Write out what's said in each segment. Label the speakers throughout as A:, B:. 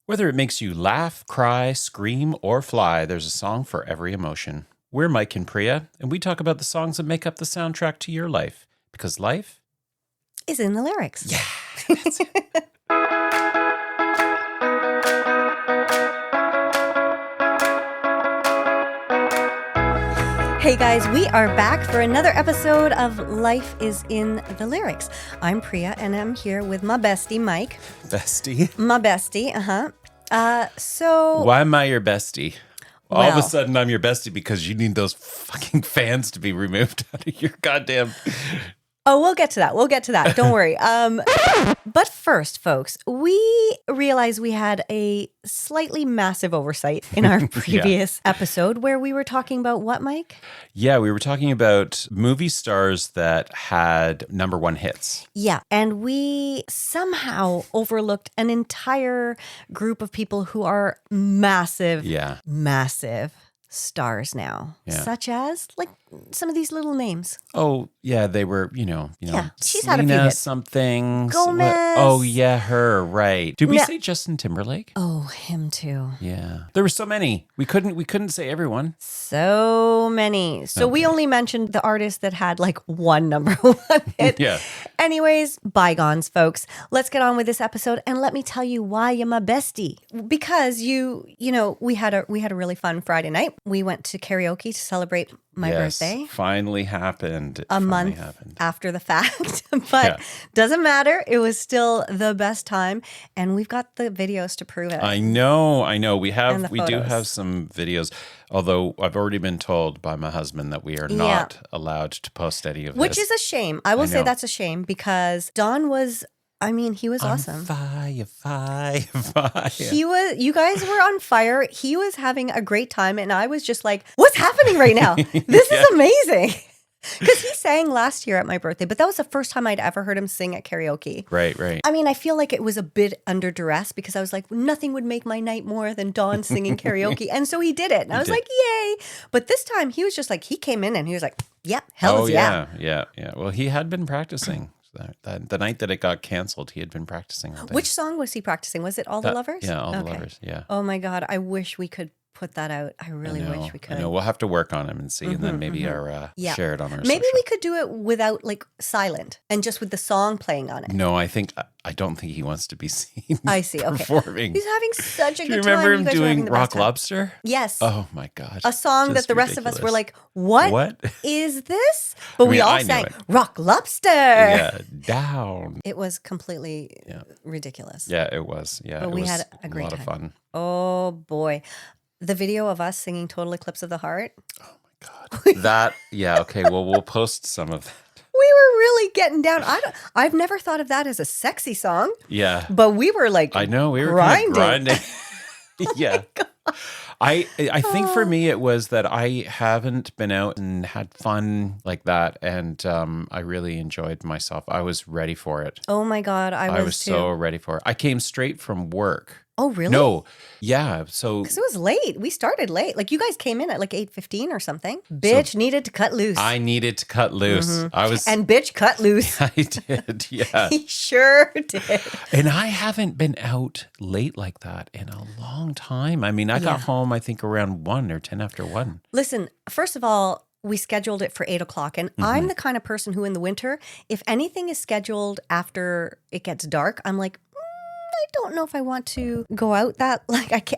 A: Whether it makes you laugh, cry, scream, or fly, there's a song for every emotion. We're Mike and Priya, and we talk about the songs that make up the soundtrack to your life. Because life
B: is in the lyrics.
A: Yeah, that's it.
B: Hey guys, we are back for another episode of Life is in the Lyrics. I'm Priya, and I'm here with my bestie, Mike.
A: Bestie?
B: My bestie, So...
A: Why am I your bestie? All of a
B: Well-
A: sudden, I'm your bestie because you need those fucking fans to be removed out of your goddamn...
B: Oh, we'll get to that. Don't worry. But first, folks, we realized we had a slightly massive oversight in our previous episode where we were talking about what, Mike?
A: Yeah, we were talking about movie stars that had number one hits.
B: Yeah, and we somehow overlooked an entire group of people who are massive stars now, such as like some of these little names.
A: Oh yeah, they were
B: she's
A: Selena
B: had a few hits.
A: Something
B: Gomez.
A: Oh yeah, her, right. Did we say Justin Timberlake?
B: Oh, him too.
A: Yeah, there were so many. We couldn't say everyone.
B: So many. So we only mentioned the artists that had like one number one hit.
A: Yeah.
B: Anyways, bygones, folks. Let's get on with this episode, and let me tell you why you're my bestie. Because we had a really fun Friday night. We went to karaoke to celebrate my birthday.
A: Finally happened.
B: A month after the fact, but doesn't matter. It was still the best time, and we've got the videos to prove it.
A: I know. We do
B: photos.
A: have some videos. Although I've already been told by my husband that we are not allowed to post any of this.
B: Which is a shame. I will say that's a shame because Don was... he was awesome.
A: Fire.
B: You guys were on fire. He was having a great time. And I was just like, what's happening right now? This is amazing. Because he sang last year at my birthday, but that was the first time I'd ever heard him sing at karaoke.
A: Right.
B: I feel like it was a bit under duress because I was like, nothing would make my night more than Don singing karaoke. And so he did it. And I was like, yay. But this time he was just like, he came in and he was like, yep, hell yeah.
A: Yeah. Well, he had been practicing. The night that it got canceled, he had been practicing all day.
B: Which song was he practicing? Was it All the Lovers?
A: Yeah, All the Lovers, yeah.
B: Oh my God, I wish we could put that out. I really wish we could.
A: I know, we'll have to work on him and see, and then maybe share it on our
B: Maybe
A: social.
B: we could do it without like silent and just with the song playing on it.
A: No, I don't think he wants to be seen.
B: I see. Okay.
A: Performing.
B: He's having such a
A: Do you
B: good time.
A: remember him
B: You guys were having
A: doing
B: the
A: Rock
B: best time.
A: Lobster?
B: Yes.
A: Oh my God.
B: A song
A: Just
B: that the rest of us were
A: ridiculous.
B: like, what is this? But we all
A: I knew
B: sang
A: it.
B: Rock Lobster.
A: Yeah, down.
B: It was completely ridiculous.
A: Yeah, it was. Yeah,
B: But
A: it
B: we
A: was
B: had a great
A: lot of
B: time.
A: fun.
B: Oh boy. The video of us singing Total Eclipse of the Heart.
A: Oh my God. Okay. Well, we'll post some of that.
B: We were really getting down. I've never thought of that as a sexy song.
A: Yeah.
B: But we were like,
A: I know, we were
B: grinding.
A: grinding. Yeah. I think for me it was that I haven't been out and had fun like that, and I really enjoyed myself. I was ready for it.
B: Oh my God, I was too.
A: So ready for it. I came straight from work.
B: Oh, really?
A: No. Yeah. So
B: Because it was late. We started late. Like you guys came in at like 8:15 or something. Bitch needed to cut loose.
A: I needed to cut loose. I was
B: And bitch cut loose.
A: I did, yeah.
B: He sure did.
A: And I haven't been out late like that in a long time. I mean, I got home, I think, around 1 or 10 after 1.
B: Listen, first of all, we scheduled it for 8 o'clock. And I'm the kind of person who in the winter, if anything is scheduled after it gets dark, I'm like, I don't know if I want to go out that,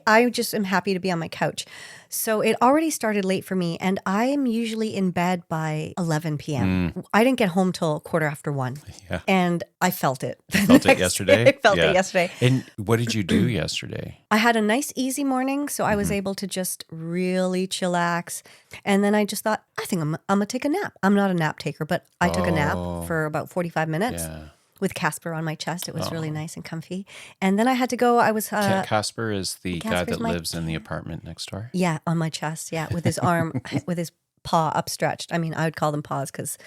B: I just am happy to be on my couch. So it already started late for me, and I'm usually in bed by 11 p.m. I didn't get home till 1:15.
A: Yeah.
B: And I felt it.
A: Felt it yesterday?
B: I felt it yesterday.
A: And what did you do yesterday?
B: I had a nice, easy morning, so I was able to just really chillax. And then I just thought, I think I'm going to take a nap. I'm not a nap taker, but I took a nap for about 45 minutes.
A: Yeah.
B: With Casper on my chest. It was really nice and comfy. And then I had to go. I was...
A: Casper is the guy that lives in the apartment next door?
B: Yeah, on my chest. Yeah, with his arm, with his paw upstretched. I mean, I would call them paws because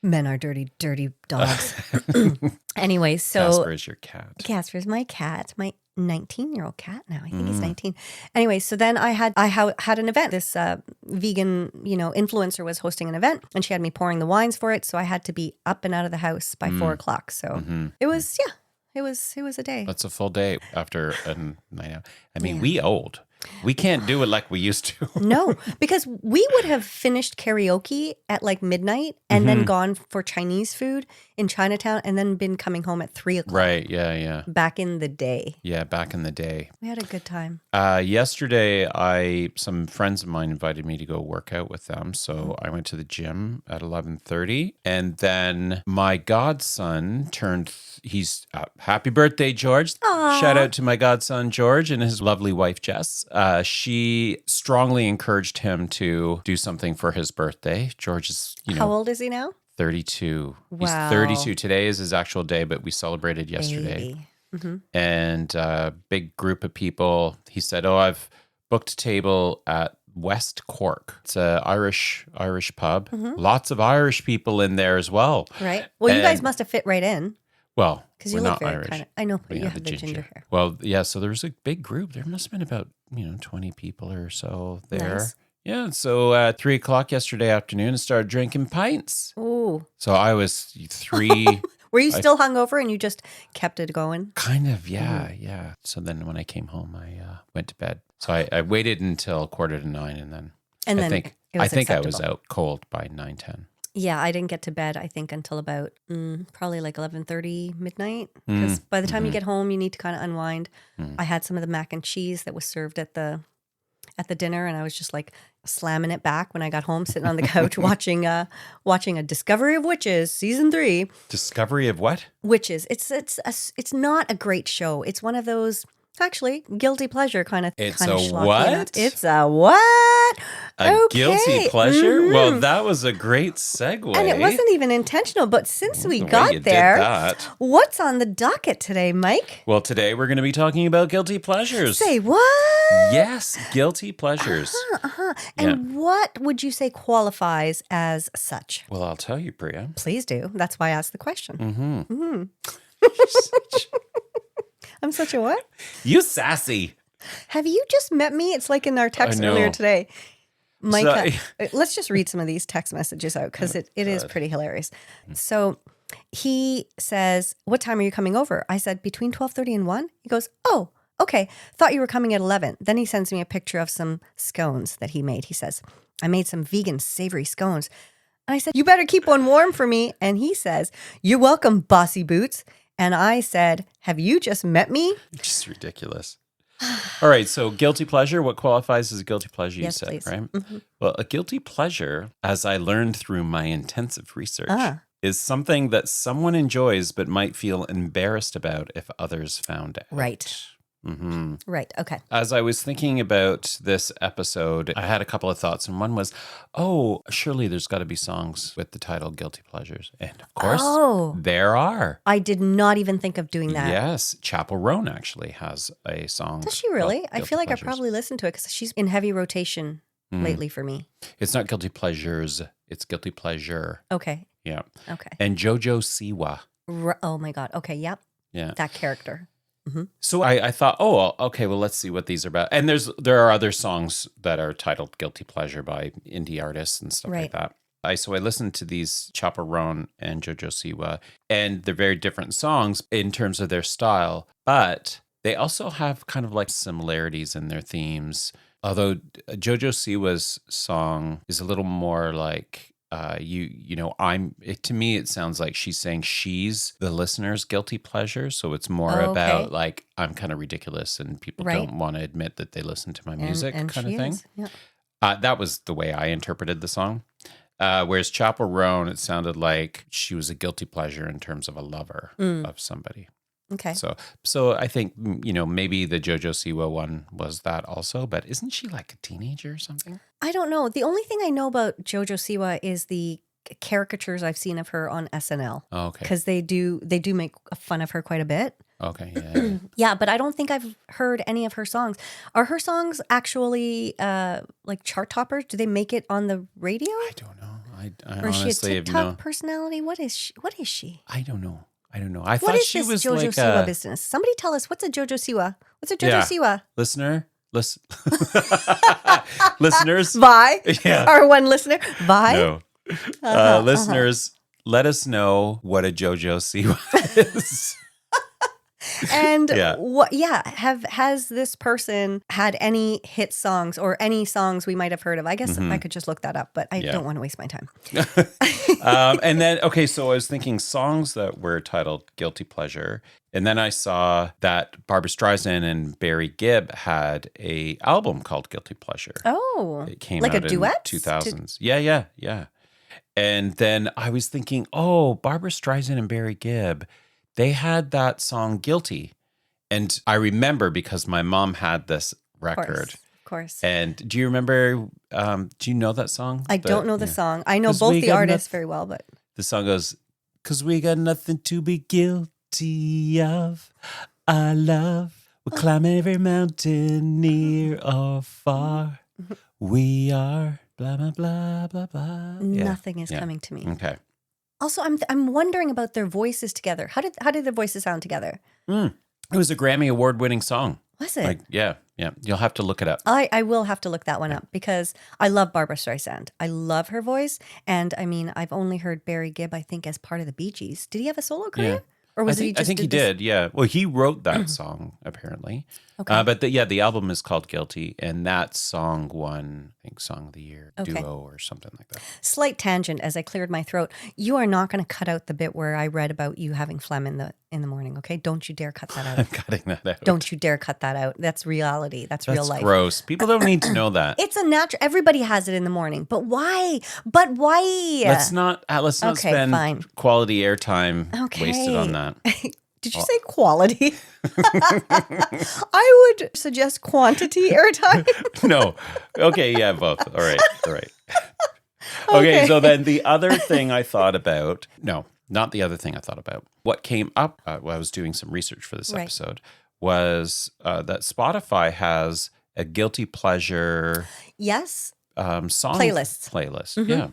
B: men are dirty, dirty dogs. Anyway, so...
A: Casper is your cat.
B: Casper's my cat. My 19-year-old cat now. I think he's 19. Anyway, so then I had an event. This vegan, influencer was hosting an event, and she had me pouring the wines for it. So I had to be up and out of the house by 4 o'clock. So it was it was a day.
A: That's a full day after a night out. I mean,
B: Yeah.
A: we old. We can't do it like we used to.
B: No, because we would have finished karaoke at like midnight and then gone for Chinese food in Chinatown and then been coming home at 3:00.
A: Right. Yeah.
B: Back in the day.
A: Yeah. Back in the day.
B: We had a good time.
A: Yesterday, some friends of mine invited me to go work out with them. So I went to the gym at 11:30, and then my godson he's happy birthday, George.
B: Aw.
A: Shout out to my godson, George, and his lovely wife, Jess. She strongly encouraged him to do something for his birthday. George is,
B: How old is he now?
A: 32.
B: Wow.
A: He's 32. Today is his actual day, but we celebrated yesterday.
B: Baby. Mm-hmm.
A: And a big group of people. He said, I've booked a table at West Cork. It's an Irish pub. Lots of Irish people in there as well.
B: Right. Well, you guys must have fit right in.
A: Well,
B: Because
A: we're
B: you look
A: not
B: very
A: Irish.
B: kind of. I know, but
A: We
B: you have the ginger hair.
A: Well, yeah, so there was a big group. There must have been about, 20 people or so there.
B: Nice.
A: Yeah, so at 3:00 yesterday afternoon, I started drinking pints.
B: Ooh.
A: So I was 3...
B: Were you still hungover and you just kept it going?
A: Kind of, yeah. So then when I came home, I went to bed. So I waited until 8:45, and then I think
B: it was
A: I was
B: acceptable.
A: out cold by 9:10.
B: Yeah, I didn't get to bed, I think, until about probably like 11:30 midnight. Because by the time you get home, you need to kind of unwind. I had some of the mac and cheese that was served at the dinner, and I was just like slamming it back when I got home, sitting on the couch watching a Discovery of Witches season 3.
A: Discovery of what?
B: Witches. It's not a great show. It's one of those actually guilty pleasure kind of.
A: It's
B: kind of
A: a
B: schlocky
A: what?
B: enough. It's a what?
A: A guilty pleasure?
B: Mhm.
A: Well, that was a great segue.
B: And it wasn't even intentional, but since we
A: The way
B: got
A: you did
B: there,
A: that.
B: what's on the docket today, Mike?
A: Well, today we're going to be talking about guilty pleasures.
B: Say what?
A: Yes, guilty pleasures.
B: And what would you say qualifies as such?
A: Well, I'll tell you, Priya.
B: Please do. That's why I asked the question.
A: Mm-hmm.
B: I'm such a what?
A: You sassy.
B: Have you just met me? It's like in our text
A: know.
B: earlier today. Mike,
A: So-
B: let's just read some of these text messages out because it is pretty hilarious. So he says, what time are you coming over? I said, between 12:30 and 1. He goes, oh, okay. Thought you were coming at 11. Then he sends me a picture of some scones that he made. He says, I made some vegan savory scones. And I said, you better keep one warm for me. And he says, you're welcome, bossy boots. And I said, have you just met me?
A: Just ridiculous. All right, so guilty pleasure, what qualifies as a guilty pleasure, you
B: Yes,
A: said,
B: please.
A: right? Well, a guilty pleasure, as I learned through my intensive research, is something that someone enjoys but might feel embarrassed about if others found out.
B: Right.
A: Mm-hmm.
B: Right. Okay.
A: As I was thinking about this episode, I had a couple of thoughts, and one was, surely there's got to be songs with the title Guilty Pleasures. And of course, there are.
B: I did not even think of doing that.
A: Yes, Chapel Roan actually has a song.
B: Does she really?
A: called
B: I
A: Guilty
B: feel like
A: Pleasures.
B: I probably listened to it because she's in heavy rotation lately for me.
A: It's not Guilty Pleasures, it's Guilty Pleasure.
B: Okay.
A: Yeah.
B: Okay.
A: And Jojo Siwa.
B: Oh my God. Okay. Yep.
A: Yeah.
B: That character.
A: So I thought, okay, well, let's see what these are about. And there are other songs that are titled Guilty Pleasure by indie artists and stuff like that. So I listened to these Chapel Roan and Jojo Siwa, and they're very different songs in terms of their style, but they also have kind of like similarities in their themes. Although Jojo Siwa's song is a little more like, to me, it sounds like she's saying she's the listener's guilty pleasure. So it's more about like, I'm kind of ridiculous and people don't want to admit that they listen to my music
B: and
A: kind of
B: she
A: thing.
B: is. Yeah.
A: That was the way I interpreted the song. Whereas Chapel Roan, it sounded like she was a guilty pleasure in terms of a lover of somebody.
B: Okay.
A: So I think, maybe the Jojo Siwa one was that also, but isn't she like a teenager or something?
B: I don't know. The only thing I know about Jojo Siwa is the caricatures I've seen of her on SNL.
A: Oh, okay.
B: Because they do make fun of her quite a bit.
A: Okay, yeah.
B: Yeah, but I don't think I've heard any of her songs. Are her songs actually like chart toppers? Do they make it on the radio?
A: I don't know. I
B: or is she a
A: honestly have
B: TikTok personality? What is she?
A: I don't know. I
B: What
A: thought
B: is
A: she
B: this
A: was
B: Jojo
A: like
B: Siwa
A: a
B: business? Somebody tell us, what's a Jojo Siwa? What's a Jojo Siwa?
A: listener. Listeners.
B: Vi?
A: Yeah.
B: Our one listener? Vi?
A: No. Listeners, let us know what a Jojo Siwa is.
B: And
A: Yeah.
B: has this person had any hit songs or any songs we might have heard of? I guess I could just look that up, but I don't want to waste my time.
A: And then, okay, so I was thinking songs that were titled Guilty Pleasure. And then I saw that Barbra Streisand and Barry Gibb had a album called Guilty Pleasure.
B: Oh,
A: It came
B: like
A: out
B: a duet?
A: in 2000s. Yeah. And then I was thinking, oh, Barbra Streisand and Barry Gibb, they had that song Guilty. And I remember because my mom had this record.
B: Of course.
A: And do you remember, do you know that song?
B: I don't know the song. I know both the artists very well, but
A: the song goes, "'Cause we got nothing to be guilty of. Our love will climb every mountain near or far. We are blah, blah, blah, blah, blah."
B: Nothing is coming to me.
A: Okay.
B: Also, I'm wondering about their voices together. How did their voices sound together?
A: It was a Grammy Award-winning song.
B: Was it?
A: Like, yeah. You'll have to look it up.
B: I will have to look that one up because I love Barbra Streisand. I love her voice. And I mean, I've only heard Barry Gibb, I think, as part of the Bee Gees. Did he have a solo career?
A: Yeah.
B: Or was he just
A: I think he did, yeah. Well, he wrote that song, apparently.
B: Okay.
A: But the album is called Guilty, and that song won, I think, Song of the Year duo or something like that.
B: Slight tangent as I cleared my throat. You are not going to cut out the bit where I read about you having phlegm in the morning, okay? Don't you dare cut that out.
A: I'm cutting that out.
B: Don't you dare cut that out. That's reality. That's real life.
A: Gross. People don't need to know that.
B: It's a natural. Everybody has it in the morning. But why?
A: Let's not spend
B: fine.
A: quality airtime wasted on that.
B: Did you say quality? I would suggest quantity airtime.
A: No. Okay, yeah, both. All right. Okay, so then the other thing I thought about, no, not the other thing I thought about. What came up while I was doing some research for this episode was that Spotify has a guilty pleasure
B: Yes.
A: Song
B: Playlist.
A: Mm-hmm. Yeah.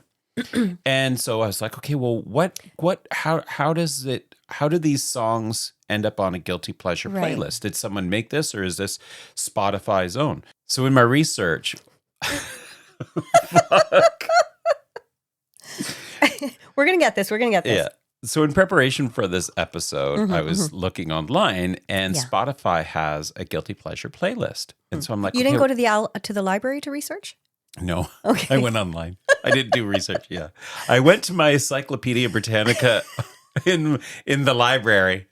A: And so I was like, okay, well, how do these songs end up on a guilty pleasure playlist? Did someone make this, or is this Spotify's own? So in my research,
B: We're going to get this.
A: yeah. So in preparation for this episode, I was looking online, and Spotify has a guilty pleasure playlist. And so I'm like,
B: you didn't go to the library to research?
A: No.
B: Okay.
A: I went online. I didn't do research. Yeah. I went to my Encyclopedia Britannica in the library.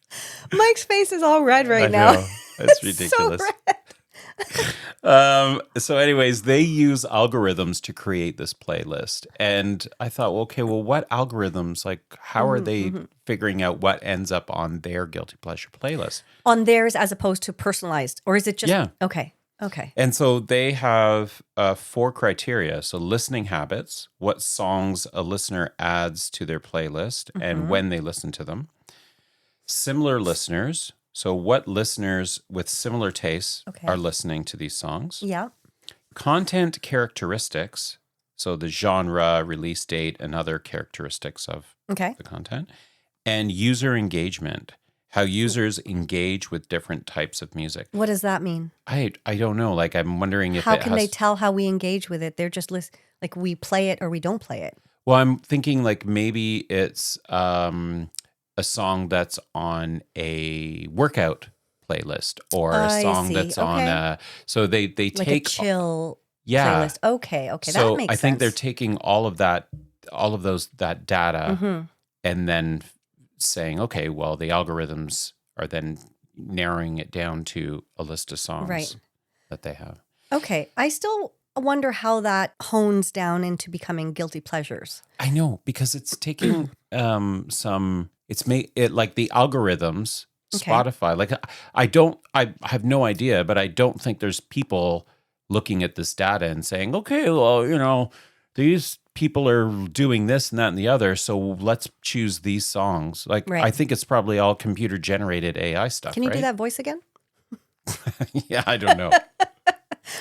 B: Mike's face is all red right
A: I
B: now.
A: know. That's ridiculous.
B: So red.
A: So anyways, they use algorithms to create this playlist. And I thought, well, okay, well, what algorithms, like how are they figuring out what ends up on their guilty pleasure playlist?
B: On theirs as opposed to personalized, or is it just Okay.
A: And so they have 4 criteria. So listening habits, what songs a listener adds to their playlist and when they listen to them. Similar listeners, so what listeners with similar tastes are listening to these songs.
B: Yeah.
A: Content characteristics, so the genre, release date, and other characteristics of the content. And user engagement, how users engage with different types of music.
B: What does that mean?
A: I don't know. Like, I'm wondering if
B: how can they tell how we engage with it? They're just like we play it or we don't play it.
A: Well, I'm thinking like maybe it's a song that's on a workout playlist or a song that's on a. So they
B: like
A: take
B: a chill playlist. Okay,
A: so
B: that makes sense.
A: I think they're taking all of that data, and then saying, okay, well, the algorithms are then narrowing it down to a list of songs that they have. Okay.
B: I still wonder how that hones down into becoming guilty pleasures.
A: I know, because it's taking it's made it like the algorithms, Spotify, like I have no idea, but I don't think there's people looking at this data and saying, okay, well, these people are doing this and that and the other, so let's choose these songs. Like, I think it's probably all computer generated AI stuff.
B: Can you do that voice again?
A: Yeah, I don't know.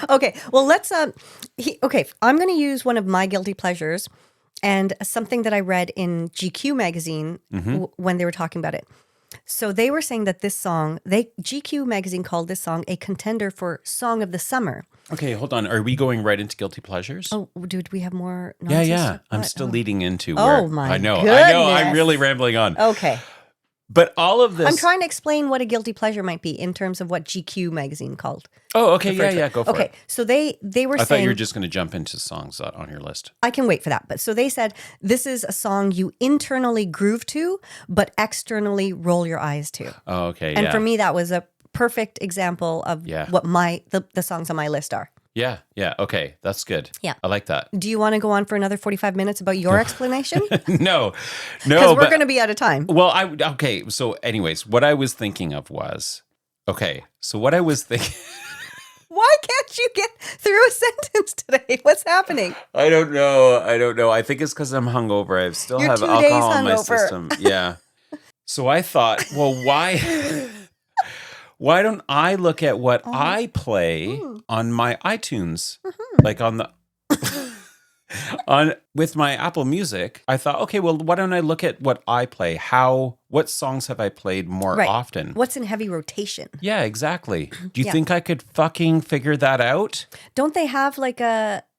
B: Okay, well, let's. I'm going to use one of my guilty pleasures and something that I read in GQ magazine when they were talking about it. So they were saying that this song, GQ magazine called this song a contender for Song of the Summer.
A: Okay, hold on. Are we going right into guilty pleasures?
B: Oh, dude, we have more nonsense?
A: Yeah. I'm still leading into where.
B: Oh, my
A: I know.
B: goodness.
A: I'm really rambling on.
B: Okay.
A: But all of this.
B: I'm trying to explain what a guilty pleasure might be in terms of what GQ magazine called.
A: Oh, okay. Yeah. Go for it.
B: Okay. So they were saying.
A: I thought you were just going to jump into songs on your list.
B: I can wait for that. But so they said this is a song you internally groove to, but externally roll your eyes to.
A: Oh, okay.
B: And for me, that was a perfect example of what the songs on my list are.
A: Yeah. Okay. That's good.
B: Yeah.
A: I like that.
B: Do you want to go on for another 45 minutes about your explanation?
A: No.
B: Because we're going to be out of time.
A: Well, okay. So anyways, what I was thinking of was, okay. So what I was thinking.
B: Why can't you get through a sentence today? What's happening?
A: I don't know. I think it's because I'm hungover. I still have
B: 2 days
A: alcohol in my
B: hungover.
A: system. Yeah. So I thought, well, why don't I look at what I play on my iTunes, like on the with my Apple Music? I thought, okay, well, why don't I look at what I play? What songs have I played more often?
B: What's in heavy rotation?
A: Yeah, exactly. Do you think I could fucking figure that out?
B: Don't they have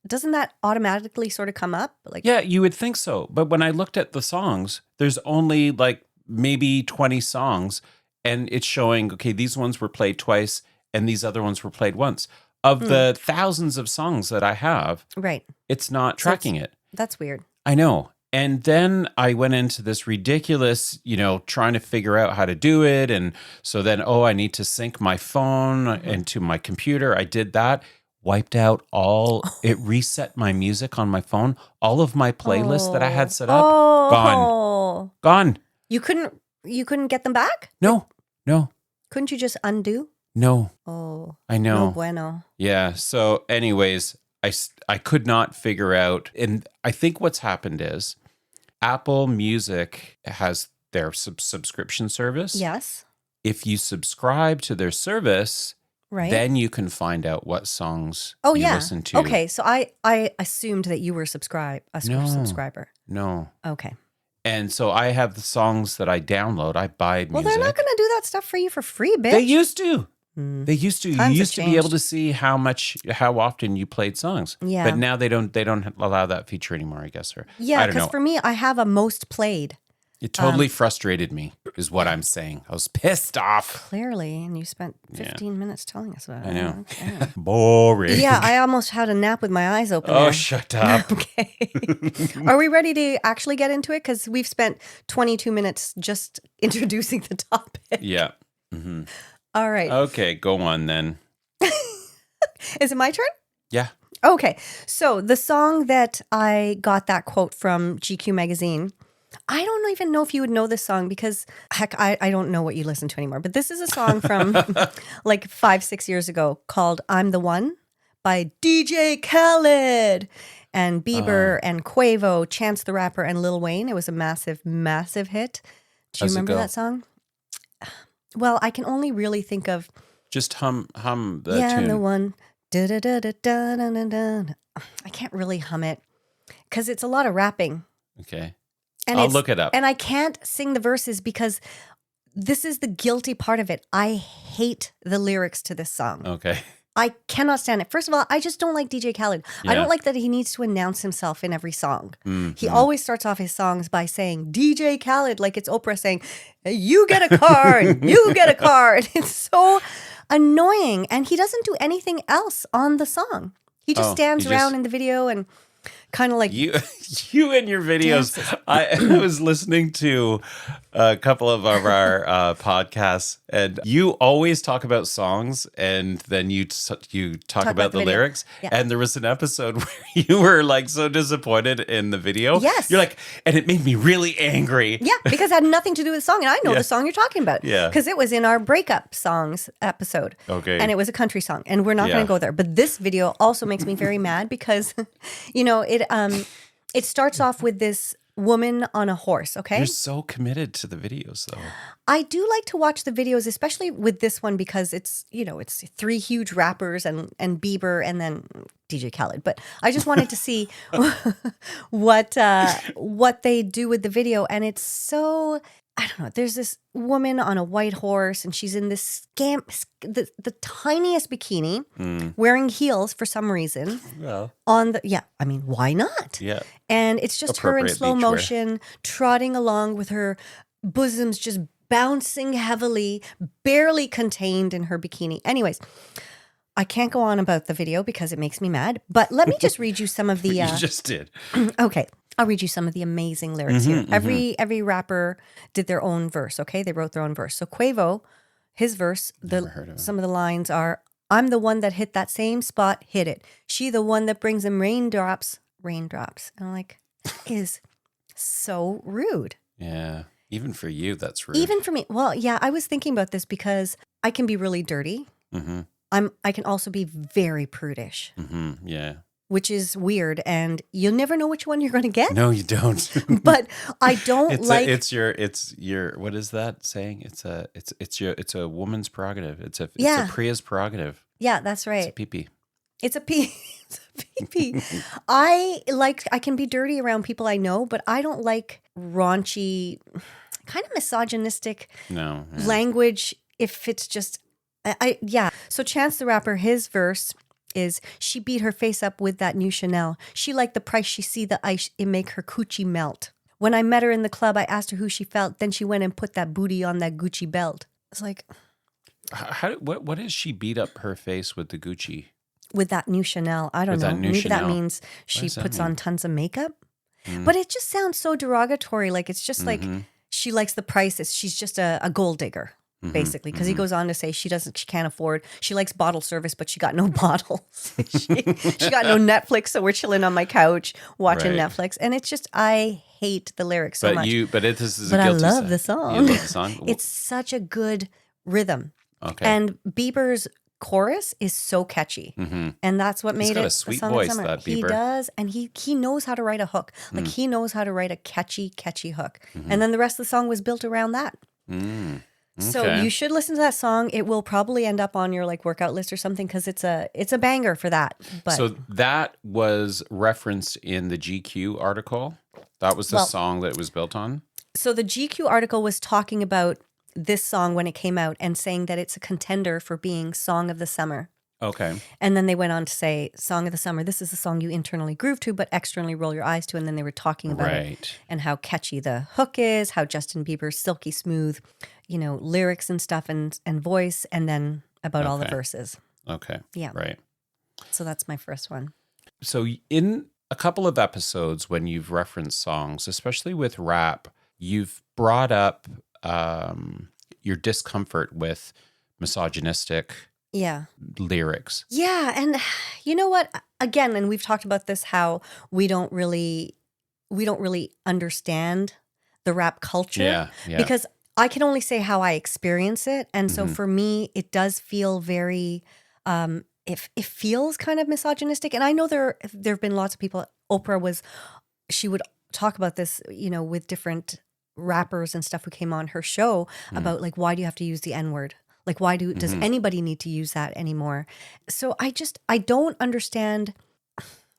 B: doesn't that automatically sort of come up?
A: Yeah, you would think so. But when I looked at the songs, there's only like maybe 20 songs, and it's showing, okay, these ones were played twice and these other ones were played once. Of the thousands of songs that I have, it's not tracking it.
B: That's weird.
A: I know. And then I went into this ridiculous, trying to figure out how to do it. And so then, I need to sync my phone into my computer. I did that, wiped out it reset my music on my phone. All of my playlists that I had set up, gone. You
B: couldn't get them back?
A: No.
B: Couldn't you just undo?
A: No.
B: Oh.
A: I know.
B: No bueno.
A: Yeah. So anyways, I could not figure out. And I think what's happened is Apple Music has their subscription service.
B: Yes.
A: If you subscribe to their service, then you can find out what songs you listen to.
B: Okay. So I assumed that you were a subscriber.
A: No.
B: Okay.
A: And so I have the songs that I download. I buy music.
B: Well, they're not going to do that stuff for you for free, bitch.
A: They used to. They used to.
B: Times
A: You used
B: have
A: to be able
B: changed.
A: to see how often you played songs.
B: Yeah.
A: But now they don't allow that feature anymore, I guess. Or
B: Yeah,
A: I don't know.
B: because for me, I have a most played.
A: It totally frustrated me, is what I'm saying. I was pissed off.
B: Clearly, and you spent 15 minutes telling us about it.
A: I know.
B: Okay.
A: Boring.
B: Yeah, I almost had a nap with my eyes open.
A: Oh,
B: there.
A: shut up.
B: Okay. Are we ready to actually get into it? Because we've spent 22 minutes just introducing the topic.
A: Yeah. Mm-hmm.
B: All right.
A: Okay, go on then.
B: Is it my turn?
A: Yeah.
B: Okay. So the song that I got that quote from GQ magazine, I don't even know if you would know this song because, heck, I don't know what you listen to anymore. But this is a song from like 5-6 years ago called I'm the One by DJ Khaled and Bieber and Quavo, Chance the Rapper, and Lil Wayne. It was a massive, massive hit. Do you remember that song? Well, I can only really think of...
A: Just hum the
B: yeah,
A: tune.
B: I'm the one. Da-da-da-da-da-da-da-da. I can't really hum it because it's a lot of rapping.
A: Okay.
B: And
A: I'll look it up.
B: And I can't sing the verses because this is the guilty part of it. I hate the lyrics to this song.
A: Okay.
B: I cannot stand it. First of all, I just don't like DJ Khaled. I don't like that he needs to announce himself in every song. He always starts off his songs by saying DJ Khaled, like it's Oprah saying, you get a car and you get a car. And it's so annoying. And he doesn't do anything else on the song. He just stands around in the video and kind of like
A: you and your videos. I was listening to a couple of our podcasts, and you always talk about songs, and then you talk about the lyrics.
B: Yeah.
A: And there was an episode where you were like so disappointed in the video.
B: Yes.
A: You're like, and it made me really angry.
B: Yeah, because it had nothing to do with the song. And I know the song you're talking about.
A: Yeah.
B: Because it was in our breakup songs episode.
A: Okay.
B: And it was a country song. And we're not going to go there. But this video also makes me very mad because, it starts off with this woman on a horse, okay?
A: You're so committed to the videos, though.
B: I do like to watch the videos, especially with this one because it's 3 huge rappers and Bieber and then DJ Khaled. But I just wanted to see what they do with the video, and it's so I don't know. There's this woman on a white horse, and she's in this the tiniest bikini, wearing heels for some reason.
A: Well,
B: why not?
A: Yeah.
B: And it's just her in
A: Appropriate
B: slow
A: beachwear.
B: motion, trotting along with her bosoms just bouncing heavily, barely contained in her bikini. Anyways, I can't go on about the video because it makes me mad, but let me just read you some of the...
A: You just did.
B: Okay, I'll read you some of the amazing lyrics here. Every rapper did their own verse, okay? They wrote their own verse. So Quavo, his verse, some of the lines are, I'm the one that hit that same spot, hit it. She the one that brings them raindrops. And I'm like, that is so rude.
A: Yeah. Even for you, that's rude.
B: Even for me. Well, yeah, I was thinking about this because I can be really dirty. I can also be very prudish.
A: Yeah.
B: Which is weird, and you'll never know which one you're going to get.
A: No, you don't.
B: But I don't
A: it's your what is that saying? It's a woman's prerogative. It's a Priya's prerogative.
B: Yeah, that's right.
A: It's a pee-pee.
B: It's a pee. It's a pee-pee. I can be dirty around people I know, but I don't like raunchy, kind of misogynistic language if it's just So Chance the Rapper, his verse is, she beat her face up with that new Chanel. She liked the price, she see the ice, it make her coochie melt. When I met her in the club, I asked her who she felt. Then she went and put that booty on that Gucci belt. It's like...
A: What is she beat up her face with the Gucci?
B: With that new Chanel. I don't know. Maybe that means she puts on tons of makeup. But it just sounds so derogatory. Like it's just like she likes the prices. She's just a gold digger. Basically, because he goes on to say she can't afford, she likes bottle service, but she got no bottles. she got no Netflix, so we're chilling on my couch watching Netflix. And it's just, I hate the lyrics so much.
A: This is a guilty
B: I love the song.
A: You love the song?
B: It's such a good rhythm.
A: Okay.
B: And Bieber's chorus is so catchy. And that's what made it
A: a sweet
B: the song
A: voice,
B: of the summer.
A: that Bieber.
B: He does, and he knows how to write a hook. Like he knows how to write a catchy hook. And then the rest of the song was built around that. So you should listen to that song. It will probably end up on your like workout list or something because it's a banger for that. But
A: so that was referenced in the GQ article. That was the song that it was built on.
B: So the GQ article was talking about this song when it came out and saying that it's a contender for being Song of the Summer.
A: Okay.
B: And then they went on to say, Song of the Summer, this is the song you internally groove to, but externally roll your eyes to. And then they were talking about it and how catchy the hook is, how Justin Bieber's silky smooth, lyrics and stuff and voice, and then about all the verses.
A: Okay.
B: Yeah.
A: Right.
B: So that's my first one.
A: So in a couple of episodes when you've referenced songs, especially with rap, you've brought up your discomfort with misogynistic lyrics.
B: Yeah. And you know what? Again, and we've talked about this, how we don't really understand the rap culture.
A: Yeah.
B: Because I can only say how I experience it. And so for me, it does feel very, it feels kind of misogynistic. And I know there have been lots of people, she would talk about this, with different rappers and stuff who came on her show about like, why do you have to use the N-word? Like, why does anybody need to use that anymore? So I don't understand.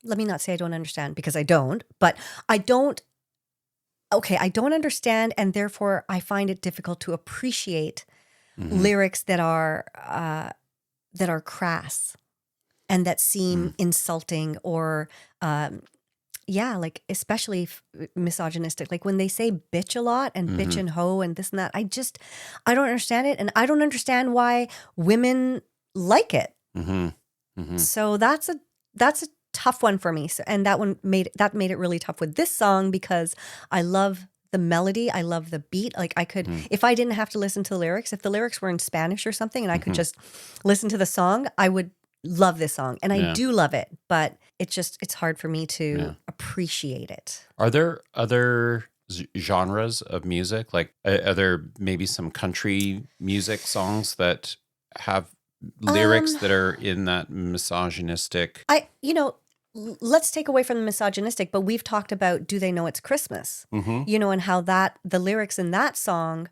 B: Let me not say I don't understand because I don't, but I don't understand. And therefore I find it difficult to appreciate lyrics that are crass and that seem insulting or, like especially misogynistic. Like when they say bitch a lot and bitch and hoe and this and that, I don't understand it. And I don't understand why women like it. So that's a tough one for me. So, and that made it really tough with this song because I love the melody. I love the beat. Like I could, if I didn't have to listen to the lyrics, if the lyrics were in Spanish or something and I could just listen to the song, I would love this song. And I do love it, but it's hard for me to appreciate it.
A: Are there other genres of music? Like are there maybe some country music songs that have lyrics that are in that misogynistic?
B: Let's take away from the misogynistic, but we've talked about Do They Know It's Christmas? And how the lyrics in that song,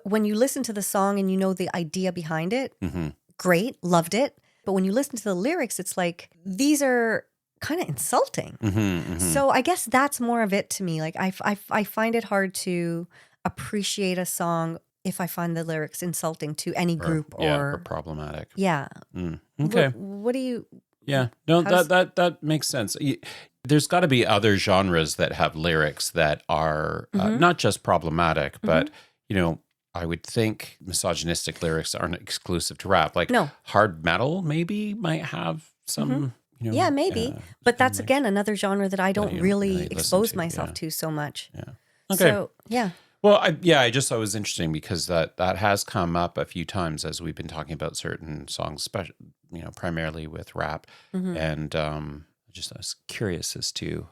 B: when you listen to the song and you know the idea behind it, great, loved it. But when you listen to the lyrics, it's like, these are kind of insulting. So I guess that's more of it to me. Like I find it hard to appreciate a song if I find the lyrics insulting to any group or
A: problematic.
B: Yeah.
A: Okay.
B: What do you...
A: Yeah, no, that makes sense. There's got to be other genres that have lyrics that are not just problematic, but I would think misogynistic lyrics aren't exclusive to rap. Like
B: No.
A: hard metal maybe might have some,
B: Yeah, maybe. But that's, again, another genre that I don't
A: you
B: really
A: listen
B: expose
A: to,
B: myself
A: yeah.
B: to so much.
A: Yeah. Okay.
B: So, yeah.
A: Well, I just thought it was interesting because that has come up a few times as we've been talking about certain songs, primarily with rap, and just I was curious as to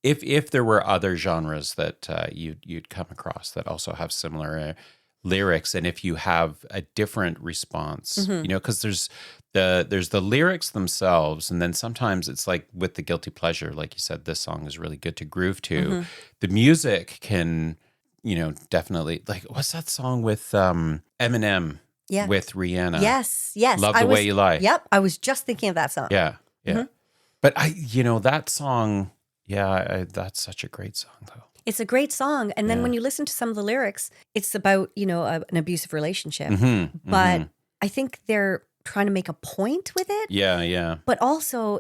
A: if there were other genres that you'd come across that also have similar lyrics, and if you have a different response, because there's the lyrics themselves, and then sometimes it's like with the guilty pleasure, like you said, this song is really good to groove to. The music can. Definitely. Like, what's that song with Eminem with Rihanna?
B: Yes.
A: Love the Way You Lie.
B: Yep. I was just thinking of that song.
A: Yeah. But that song, that's such a great song, though.
B: It's a great song. And then when you listen to some of the lyrics, it's about, an abusive relationship. But I think they're trying to make a point with it.
A: Yeah.
B: But also,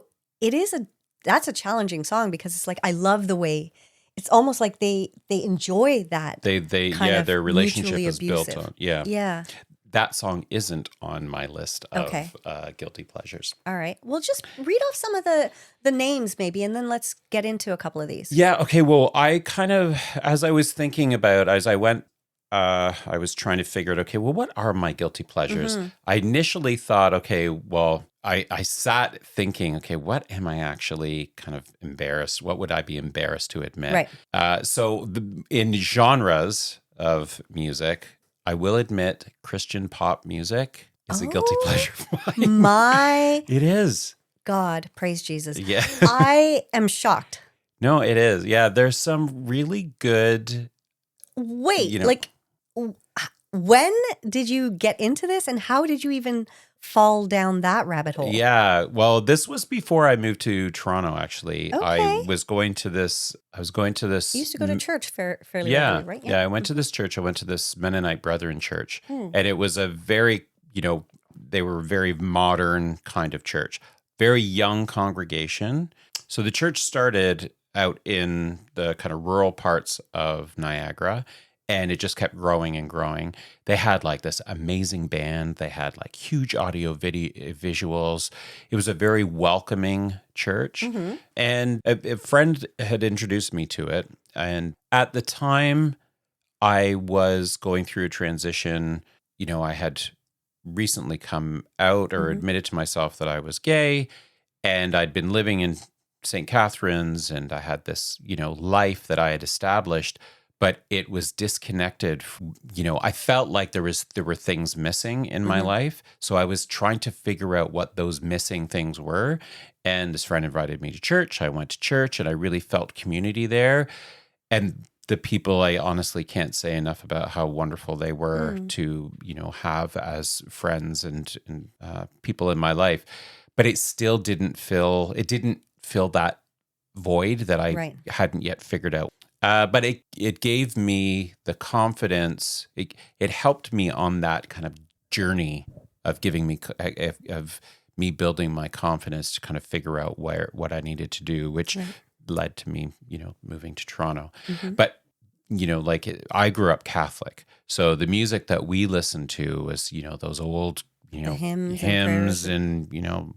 B: that's a challenging song because it's like, I love the way. It's almost like they enjoy that.
A: Their relationship is built on.
B: Yeah.
A: That song isn't on my list of
B: Okay.
A: guilty pleasures.
B: All right. Well, just read off some of the names maybe, and then let's get into a couple of these.
A: Yeah. Okay. Well, I kind of, as I was thinking about, as I went, I was trying to figure out, okay, well, what are my guilty pleasures? I initially thought, okay, well, I sat thinking, okay, what am I actually kind of embarrassed? What would I be embarrassed to admit?
B: Right.
A: So in genres of music, I will admit Christian pop music is a guilty pleasure of mine.
B: My
A: It is.
B: God, praise Jesus.
A: Yeah.
B: I am shocked.
A: No, it is. Yeah, there's some really good.
B: Wait, when did you get into this, and how did you even fall down that rabbit hole?
A: Yeah, well, this was before I moved to Toronto, actually.
B: Okay.
A: I was going to this.
B: You used to go to church fairly regularly, right?
A: Yeah, I went to this church. I went to this Mennonite Brethren church. And it was a very, they were a very modern kind of church, very young congregation. So the church started out in the kind of rural parts of Niagara, and it just kept growing and growing. They had like this amazing band. They had like huge audio visuals. It was a very welcoming church. And a friend had introduced me to it. And at the time, I was going through a transition. I had recently come out or admitted to myself that I was gay. And I'd been living in St. Catharines, and I had this, life that I had established. But it was disconnected. I felt like there were things missing in my life. So I was trying to figure out what those missing things were. And this friend invited me to church. I went to church, and I really felt community there. And the people, I honestly can't say enough about how wonderful they were to, have as friends and people in my life. But it still didn't fill that void that I hadn't yet figured out. But it gave me the confidence. It helped me on that kind of journey of of me building my confidence to kind of figure out what I needed to do, which led to me, moving to Toronto. But I grew up Catholic, so the music that we listened to was those old
B: the
A: hymns and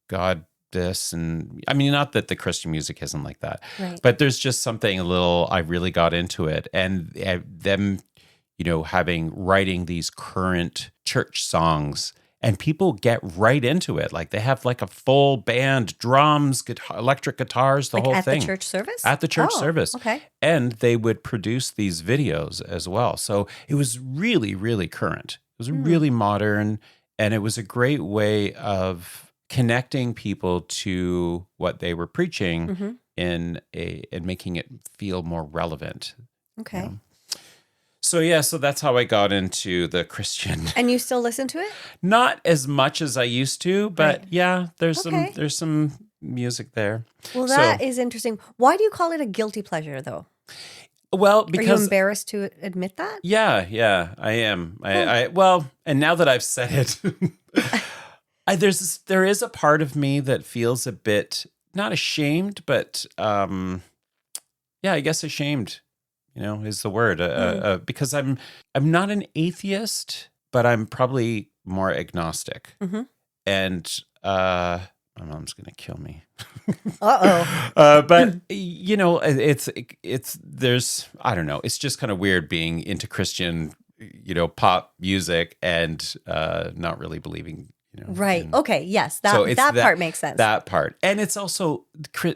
A: God. This and I mean, not that the Christian music isn't like that, but there's just something I really got into it, and them, writing these current church songs, and people get right into it. Like they have like a full band, drums, electric guitars, the whole thing.
B: At the church service?
A: At the church service.
B: Okay.
A: And they would produce these videos as well. So it was really, really current. It was really modern, and it was a great way of connecting people to what they were preaching and making it feel more relevant.
B: Okay.
A: So that's how I got into the Christian.
B: And you still listen to it?
A: Not as much as I used to, but there's some music there.
B: Well, that is interesting. Why do you call it a guilty pleasure, though?
A: Well, because
B: are you embarrassed to admit that?
A: Yeah, I am. And now that I've said it. There is a part of me that feels a bit not ashamed, but I guess ashamed. is the word. Because I'm not an atheist, but I'm probably more agnostic.
B: Mm-hmm.
A: And my mom's gonna kill me.
B: Uh-oh.
A: But there's, I don't know. It's just kind of weird being into Christian, pop music and not really believing.
B: Right.
A: in-
B: Okay. Yes.
A: So
B: That
A: it's
B: that part makes sense.
A: That part, and it's also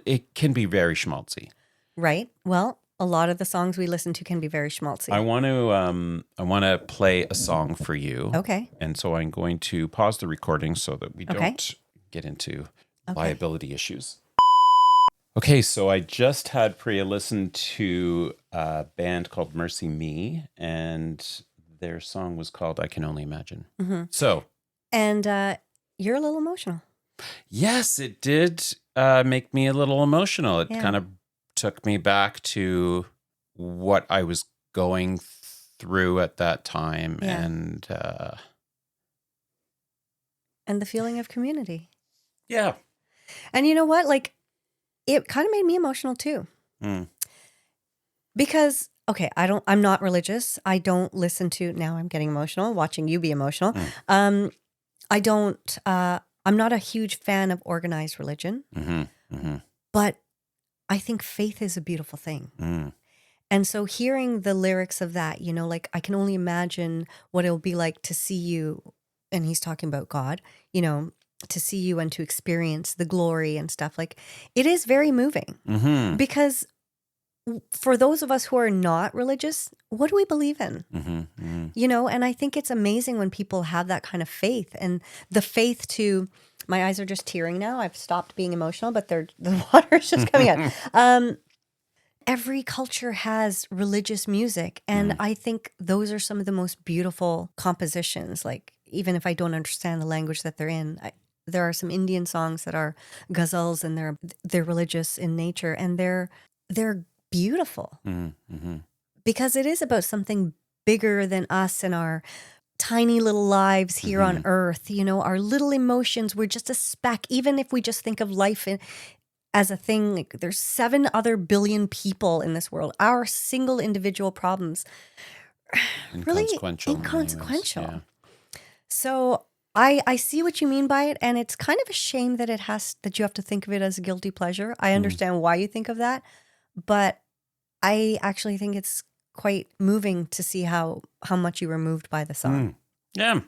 A: it can be very schmaltzy.
B: Right. Well, a lot of the songs we listen to can be very schmaltzy.
A: I want to play a song for you.
B: Okay.
A: And so I'm going to pause the recording so that we
B: Okay.
A: don't get into liability issues. Okay, so I just had Priya listen to a band called Mercy Me, and their song was called I Can Only Imagine.
B: Mm-hmm.
A: So.
B: And you're a little emotional.
A: Yes, it did make me a little emotional. It kind of took me back to what I was going through at that time, and
B: the feeling of community.
A: Yeah.
B: And you know what? Like, it kind of made me emotional too.
A: Mm.
B: Because, okay, I'm not religious. I don't listen to, now I'm getting emotional, watching you be emotional. I'm not a huge fan of organized religion, but I think faith is a beautiful thing. And so hearing the lyrics of that, like, I can only imagine what it'll be like to see you, and he's talking about God, to see you and to experience the glory and stuff. Like, it is very moving because for those of us who are not religious, what do we believe in? And I think it's amazing when people have that kind of faith, and the faith to, my eyes are just tearing now. I've stopped being emotional, but the water's just coming out. Every culture has religious music, and I think those are some of the most beautiful compositions. Like, even if I don't understand the language that they're in, there are some Indian songs that are ghazals, and they're religious in nature, and they're beautiful because it is about something bigger than us and our tiny little lives here on earth. Our little emotions, we're just a speck. Even if we just think of life as a thing, like, there's 7 other billion people in this world. Our single individual problems really inconsequential.
A: Yeah.
B: So I see what you mean by it, and it's kind of a shame that that you have to think of it as a guilty pleasure. I understand why you think of that, but I actually think it's quite moving to see how much you were moved by the song.
A: Yeah.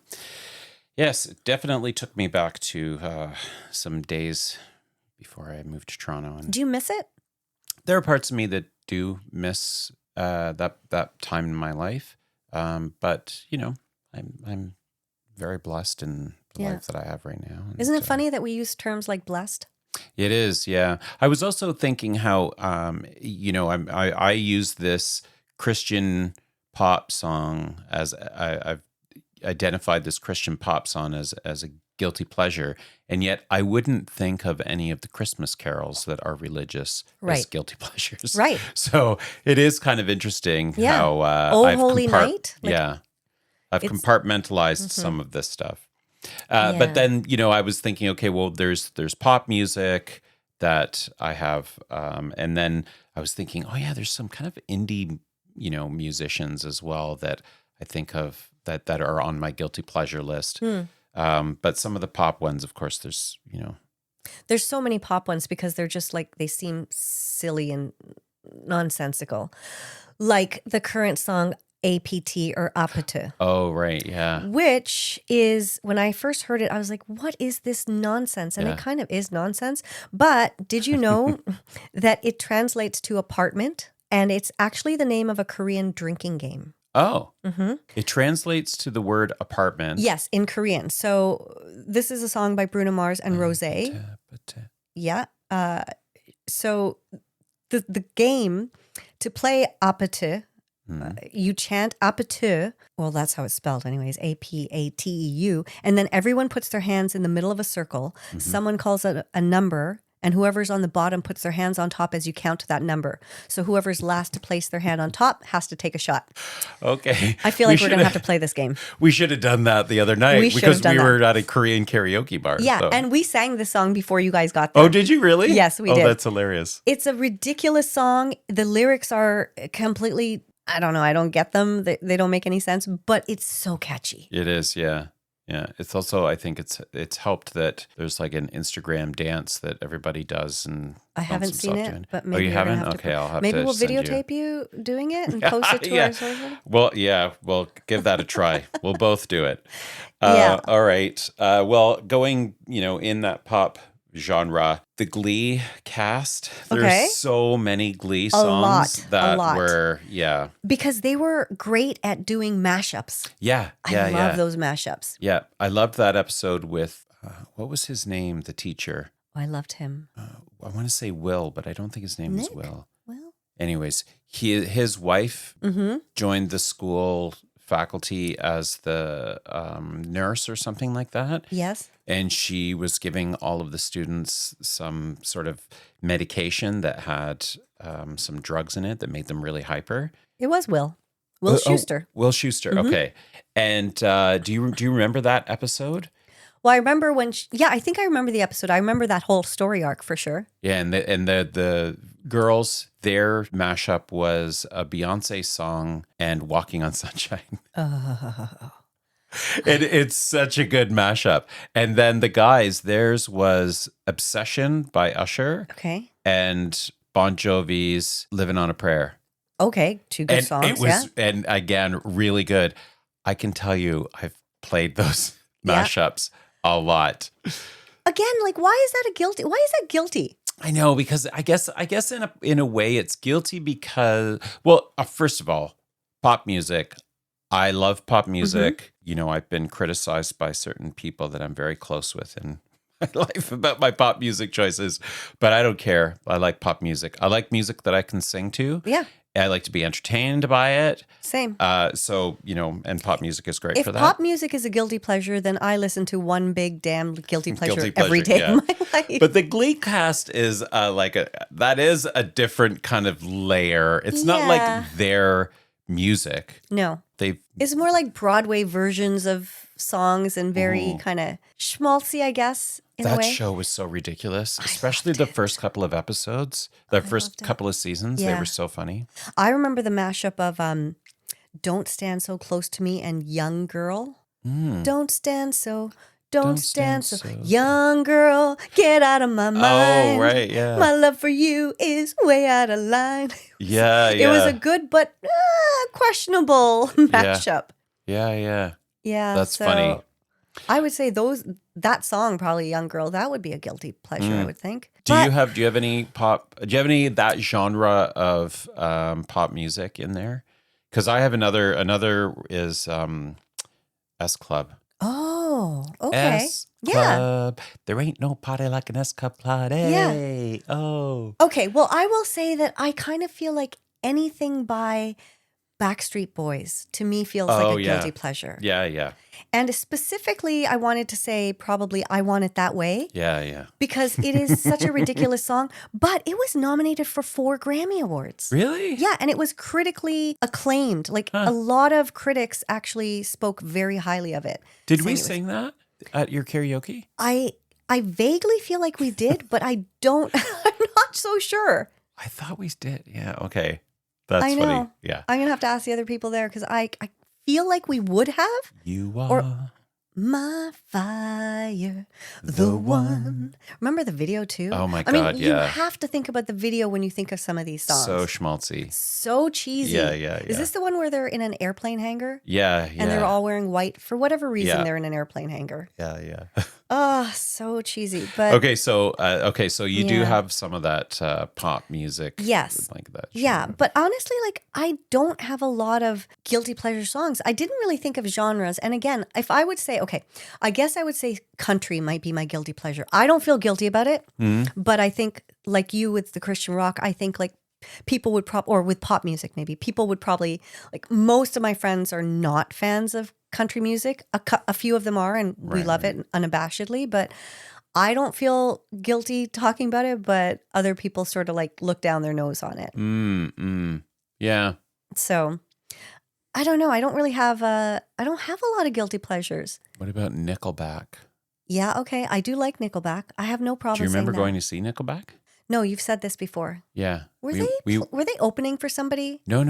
A: Yes, it definitely took me back to some days before I moved to Toronto. And
B: do you miss it?
A: There are parts of me that do miss that time in my life, but I'm very blessed in the life that I have right now. And,
B: isn't it funny that we use terms like blessed?
A: It is, yeah. I was also thinking how, I use this Christian pop song I've identified this Christian pop song as a guilty pleasure, and yet I wouldn't think of any of the Christmas carols that are religious as guilty pleasures.
B: Right.
A: So it is kind of interesting how
B: Holy Night.
A: I've compartmentalized some of this stuff. But then, I was thinking, okay, well, there's pop music that I have. And then I was thinking, oh, yeah, there's some kind of indie, musicians as well that I think of that are on my guilty pleasure list. But some of the pop ones, of course, there's
B: so many pop ones because they're just like, they seem silly and nonsensical. Like the current song, APT or apateux.
A: Oh, right. Yeah.
B: Which is, when I first heard it, I was like, what is this nonsense? And it kind of is nonsense. But did you know that it translates to apartment? And it's actually the name of a Korean drinking game.
A: Oh. It translates to the word apartment.
B: Yes, in Korean. So this is a song by Bruno Mars and Rosé. Yeah. So the game, to play apateux, you chant apateux. Well, that's how it's spelled anyways, APATEU. And then everyone puts their hands in the middle of a circle. Someone calls it a number, and whoever's on the bottom puts their hands on top as you count to that number. So whoever's last to place their hand on top has to take a shot.
A: Okay.
B: I feel like we're going to have to play this game.
A: We should have done that the other night because we were at a Korean karaoke bar.
B: Yeah,
A: so.
B: and we sang the song before you guys got there.
A: Oh, did you really?
B: Yes, we did.
A: Oh, that's hilarious.
B: It's a ridiculous song. The lyrics are completely, I don't know, I don't get them. They don't make any sense, but it's so catchy.
A: It is, yeah. Yeah, it's also, I think it's helped that there's like an Instagram dance that everybody does, and
B: I haven't seen it, but maybe
A: you haven't. Okay, I'll have to.
B: Maybe we'll videotape you doing it and post it to our social.
A: Well, yeah, we'll give that a try. We'll both do it.
B: Yeah.
A: All right. Well, going, in that pop genre, the Glee cast. There's so many Glee songs
B: a lot.
A: were, yeah.
B: Because they were great at doing mashups.
A: Yeah,
B: I love those mashups.
A: Yeah, I loved that episode with, what was his name, the teacher?
B: Oh, I loved him.
A: I want to say Will, but I don't think his name is Will.
B: Will?
A: Anyways, his wife joined the school faculty as the nurse or something like that.
B: Yes.
A: And she was giving all of the students some sort of medication that had some drugs in it that made them really hyper.
B: It was Will. Will Schuster.
A: Will Schuster. Okay. And do you remember that episode?
B: Well, I remember when. I think I remember the episode. I remember that whole story arc for sure.
A: Yeah, and the girls, their mashup was a Beyonce song and "Walking on Sunshine." It's such a good mashup. And then the guys, theirs was "Obsession" by Usher.
B: Okay.
A: And Bon Jovi's "Living on a Prayer."
B: Okay, two good songs.
A: It was, and again, really good. I can tell you, I've played those mashups a lot.
B: Again, like, why is that guilty?
A: I know, because I guess in a way it's guilty because, well, first of all, pop music. I love pop music. I've been criticized by certain people that I'm very close with in my life about my pop music choices, but I don't care. I like pop music. I like music that I can sing to.
B: Yeah.
A: I like to be entertained by it.
B: Same.
A: So, and pop music is great for that.
B: If pop music is a guilty pleasure, then I listen to one big damn guilty pleasure every day of my life.
A: But the Glee cast is that is a different kind of layer. It's not like their music.
B: No. It's more like Broadway versions of songs and very kind of schmaltzy, I guess, in a way.
A: That show was so ridiculous, especially the first couple of episodes, the first couple of seasons. They were so funny.
B: I remember the mashup of Don't Stand So Close to Me and Young Girl. Don't stand so young girl, get out of my mind.
A: Oh, right, yeah.
B: My love for you is way out of line. It was a good but questionable mashup.
A: Yeah. That's
B: so
A: funny.
B: I would say that song, probably Young Girl, that would be a guilty pleasure, I would think.
A: Do you have any that genre of pop music in there? Because I have another is S Club.
B: Oh, okay.
A: S Club. There ain't no party like an S Club party.
B: Yeah.
A: Oh.
B: Okay, well, I will say that I kind of feel like anything by Backstreet Boys to me feels like a guilty pleasure.
A: Yeah.
B: And specifically, I wanted to say probably I Want It That Way.
A: Yeah.
B: Because it is such a ridiculous song, but it was nominated for 4 Grammy Awards.
A: Really?
B: Yeah, and it was critically acclaimed. Like a lot of critics actually spoke very highly of it.
A: Did we sing that at your karaoke?
B: I vaguely feel like we did, but I'm not so sure.
A: I thought we did. Yeah, okay. That's
B: I know.
A: funny. Yeah.
B: I'm going to have to ask the other people there because I feel like we would have.
A: You are
B: my fire, the one. Remember the video too?
A: Oh my God,
B: you have to think about the video when you think of some of these songs.
A: So schmaltzy.
B: So cheesy.
A: Yeah.
B: Is this the one where they're in an airplane hangar?
A: Yeah.
B: And they're all wearing white? For whatever reason,
A: Yeah.
B: they're in an airplane hangar.
A: Yeah.
B: Oh, so cheesy. But
A: Okay, so you do have some of that pop music.
B: Yes.
A: Like that.
B: Yeah, but honestly, like I don't have a lot of guilty pleasure songs. I didn't really think of genres. And again, if I would say, okay, I guess I would say country might be my guilty pleasure. I don't feel guilty about it, but I think like you with the Christian rock, I think like people would or with pop music maybe, people would probably, like most of my friends are not fans of country music. A few of them are, and we love it unabashedly, but I don't feel guilty talking about it, but other people sort of like look down their nose on it.
A: Yeah.
B: So I don't know. I don't have a lot of guilty pleasures.
A: What about Nickelback?
B: Yeah, okay. I do like Nickelback. I have no problem
A: Do you remember
B: saying that.
A: going to see Nickelback?
B: No, you've said this before.
A: Yeah.
B: Were they opening for somebody?
A: No.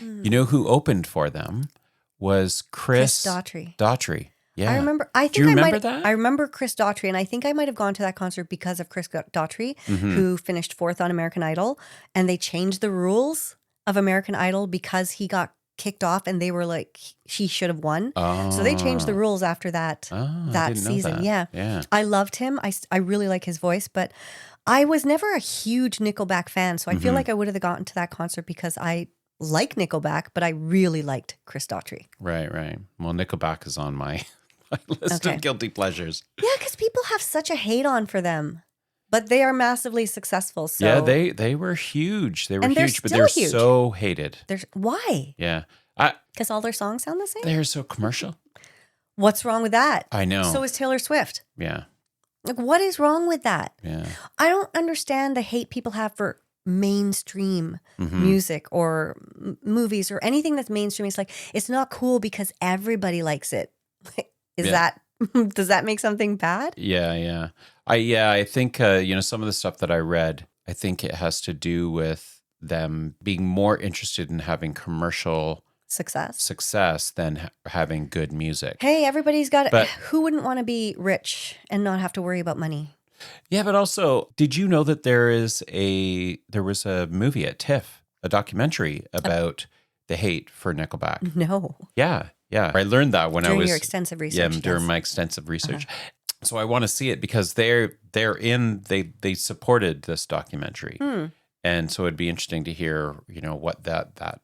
A: You know who opened for them was Chris
B: Daughtry.
A: Daughtry. Yeah.
B: I remember. I think
A: Do you remember that?
B: I remember Chris Daughtry, and I think I might have gone to that concert because of Chris Daughtry, who finished 4th on American Idol, and they changed the rules of American Idol because he got kicked off, and they were like, he should have won. So they changed the rules after that
A: I didn't know
B: season.
A: that.
B: Yeah, I loved him. I really like his voice, but I was never a huge Nickelback fan, so I feel like I would have gotten to that concert because I like Nickelback, but I really liked Chris Daughtry.
A: Right. Well, Nickelback is on my list of guilty pleasures.
B: Yeah, because people have such a hate on for them, but they are massively successful. So
A: Yeah, they were huge. They were
B: And they're
A: huge, but
B: still
A: they're
B: huge.
A: so hated.
B: Why?
A: Yeah.
B: Because all their songs sound the same?
A: They're so commercial.
B: What's wrong with that?
A: I know.
B: So is Taylor Swift.
A: Yeah.
B: Like, what is wrong with that?
A: Yeah.
B: I don't understand the hate people have for mainstream music or movies or anything that's mainstream. It's like, it's not cool because everybody likes it. Does that make something bad?
A: Yeah. I think some of the stuff that I read, I think it has to do with them being more interested in having commercial success than having good music.
B: Hey, everybody's got it.
A: But
B: Who wouldn't want to be rich and not have to worry about money?
A: Yeah, but also, did you know that there was a movie at TIFF, a documentary about the hate for Nickelback?
B: No.
A: Yeah. I learned that when
B: during
A: I was
B: your extensive research.
A: during my extensive research. So I want to see it because they supported this documentary, and so it'd be interesting to hear what that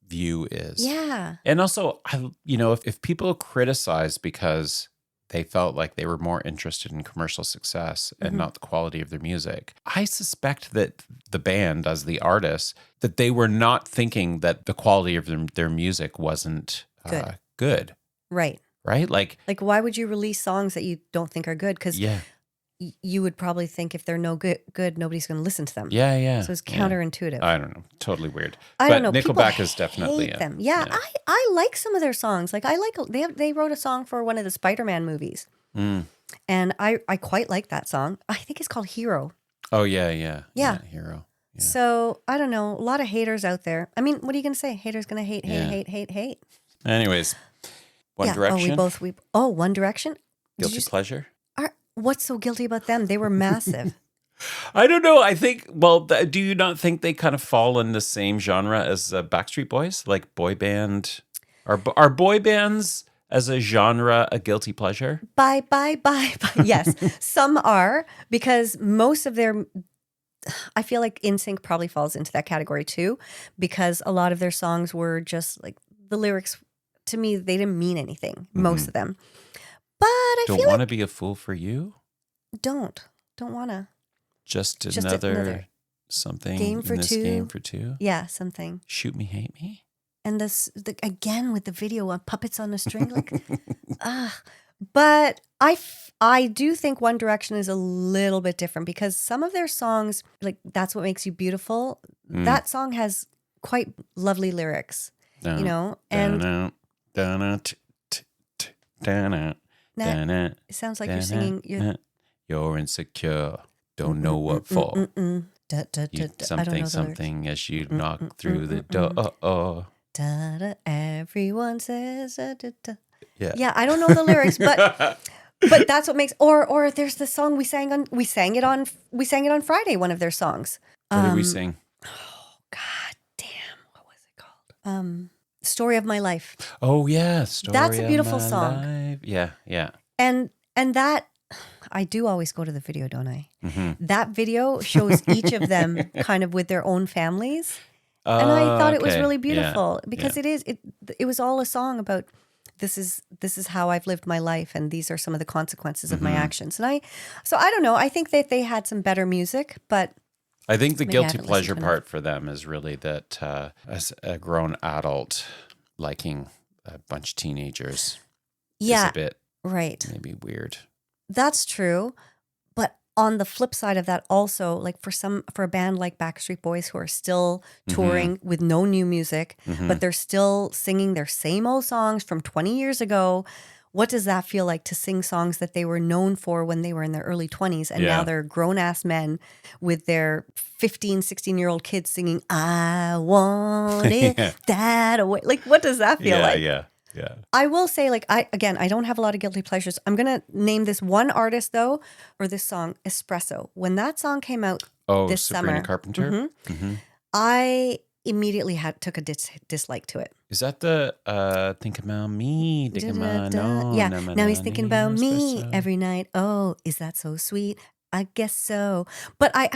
A: view is.
B: Yeah.
A: And also, if people criticize because they felt like they were more interested in commercial success and not the quality of their music, I suspect that the band, as the artists, that they were not thinking that the quality of their music wasn't good.
B: Right.
A: Like,
B: why would you release songs that you don't think are good? Because you would probably think if they're no good, nobody's going to listen to them.
A: Yeah.
B: So it's counterintuitive.
A: I don't know. Totally weird.
B: I don't know.
A: Nickelback
B: People
A: is definitely
B: hate them. Yeah. I like some of their songs. Like they wrote a song for one of the Spider-Man movies. And I quite like that song. I think it's called Hero.
A: Oh, yeah.
B: Yeah.
A: Hero. Yeah.
B: So I don't know. A lot of haters out there. I mean, what are you going to say? Haters going to hate.
A: Anyways, One Direction.
B: One Direction.
A: Guilty pleasure.
B: What's so guilty about them? They were massive.
A: I don't know. I think, do you not think they kind of fall in the same genre as Backstreet Boys? Like boy band? Are boy bands as a genre a guilty pleasure?
B: Bye. Yes, some are, because most of their, I feel like NSYNC probably falls into that category too, because a lot of their songs were just like, the lyrics, to me, they didn't mean anything, most of them. But I
A: Don't
B: feel
A: want to
B: like
A: be a fool for you?
B: Don't want to.
A: Just another something
B: game for
A: in this
B: two.
A: game for two?
B: Yeah, something.
A: Shoot me, hate me?
B: And again with the video of puppets on a string, like, But I do think One Direction is a little bit different because some of their songs, like That's What Makes You Beautiful, that song has quite lovely lyrics, and it sounds like you're singing.
A: You're insecure, don't know what for. Something as you knock through the door.
B: Everyone says.
A: Yeah.
B: Yeah, I don't know the lyrics, but that's what makes. Or there's the song we sang it on Friday. One of their songs.
A: What did we sing?
B: Oh God damn! What was it called? Story of My Life.
A: Oh yeah, Story.
B: That's a beautiful
A: of my
B: song.
A: Life. Yeah.
B: And that, I do always go to the video, don't I? That video shows each of them kind of with their own families, and I thought it was really beautiful because it was all a song about this is how I've lived my life, and these are some of the consequences of my actions. And I don't know. I think that they had some better music, but
A: I think the guilty pleasure part for them is really that as a grown adult liking a bunch of teenagers is a bit
B: right.
A: maybe weird.
B: That's true. on the flip side of that also, like for a band like Backstreet Boys who are still touring with no new music, but they're still singing their same old songs from 20 years ago. What does that feel like to sing songs that they were known for when they were in their early 20s and now they're grown-ass men with their 15, 16-year-old kids singing, I want it that away. Like, what does that feel like?
A: Yeah.
B: I will say, like, I don't have a lot of guilty pleasures. I'm going to name this one artist, though, or this song, Espresso. When that song came out this
A: Sabrina
B: summer,
A: Carpenter.
B: I immediately took a dislike to it.
A: Is that the think about me?
B: Yeah. Now he's thinking about me every night. Oh, is that so sweet? I guess so. But I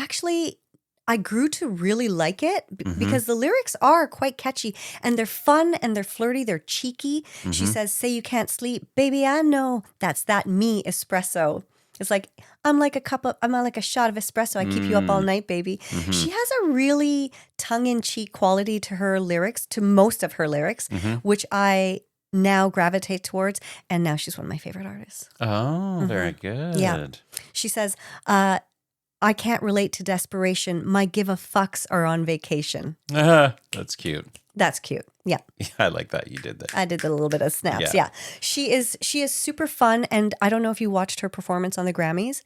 B: grew to really like it because the lyrics are quite catchy and they're fun and they're flirty. They're cheeky. She says, say you can't sleep. Baby, I know that's that me espresso. It's like, I'm like a shot of espresso. I keep you up all night, baby. She has a really tongue-in-cheek quality to her lyrics, to most of her lyrics, which I now gravitate towards. And now she's one of my favorite artists.
A: Oh, very good.
B: Yeah. She says, I can't relate to desperation. My give a fucks are on vacation.
A: That's cute.
B: That's cute. Yeah.
A: I like that you did that.
B: I did a little bit of snaps. Yeah. She is super fun. And I don't know if you watched her performance on the Grammys.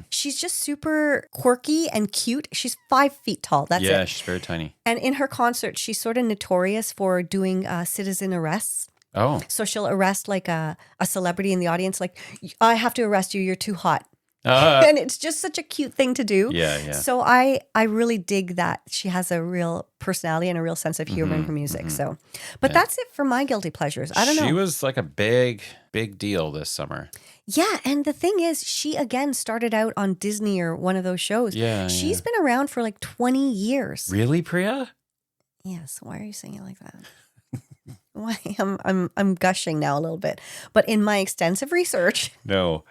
B: She's just super quirky and cute. She's 5 feet tall. That's it.
A: Yeah, she's very tiny.
B: And in her concert, she's sort of notorious for doing citizen arrests.
A: Oh.
B: So she'll arrest like a celebrity in the audience. Like, I have to arrest you. You're too hot. And it's just such a cute thing to do.
A: Yeah.
B: So I really dig that she has a real personality and a real sense of humor in her music. So, but that's it for my guilty pleasures. I don't know.
A: She was like a big deal this summer.
B: Yeah, and the thing is, she again started out on Disney or one of those shows.
A: Yeah,
B: she's been around for like 20 years.
A: Really, Priya?
B: Yes. Why are you saying it like that? Why I'm gushing now a little bit, but in my extensive research,
A: no.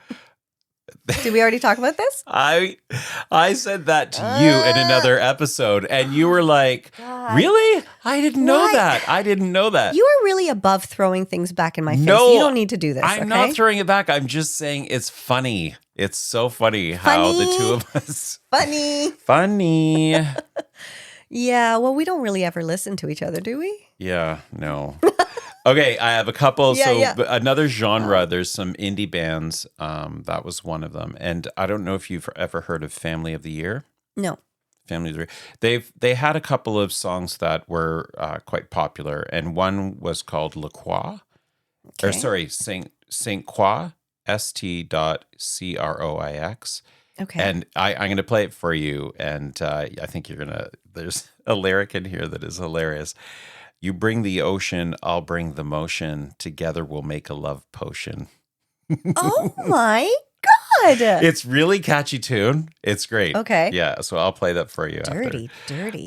B: Did we already talk about this?
A: I said that to you in another episode, and you were like, "Really? I didn't know that. I didn't know that."
B: You are really above throwing things back in my face. You don't need to do this.
A: I'm not throwing it back. I'm just saying it's funny. It's so funny how the two of us. Funny.
B: Yeah. Well, we don't really ever listen to each other, do we?
A: Yeah. No. Okay, I have a couple. Another genre, there's some indie bands. That was one of them. And I don't know if you've ever heard of Family of the Year.
B: No.
A: Family of the Year. They had a couple of songs that were quite popular. And one was called La Croix.
B: Okay.
A: Or sorry, Saint Croix, St.Croix. Okay. And I'm going to play it for you. And I think there's a lyric in here that is hilarious. You bring the ocean, I'll bring the motion. Together we'll make a love potion.
B: Oh my God.
A: It's really catchy tune. It's great.
B: Okay.
A: Yeah, so I'll play that for you
B: Dirty.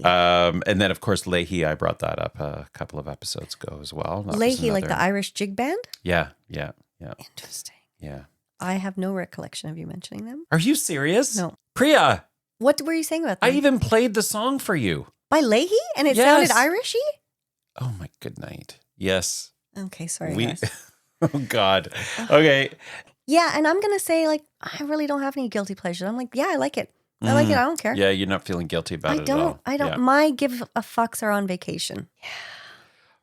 A: And then, of course, Leahy, I brought that up a couple of episodes ago as well.
B: Leahy, like the Irish jig band?
A: Yeah.
B: Interesting.
A: Yeah.
B: I have no recollection of you mentioning them.
A: Are you serious?
B: No.
A: Priya.
B: What were you saying about them?
A: I even played the song for you.
B: By Leahy? And it sounded Irishy?
A: Oh, my good night. Yes.
B: Okay, sorry, guys.
A: Oh, God. Okay.
B: Yeah, and I'm going to say, like, I really don't have any guilty pleasures. I'm like, yeah, I like it. I like it. I don't care.
A: Yeah, you're not feeling guilty about it at all.
B: I don't.
A: Yeah.
B: My give a fucks are on vacation. Yeah.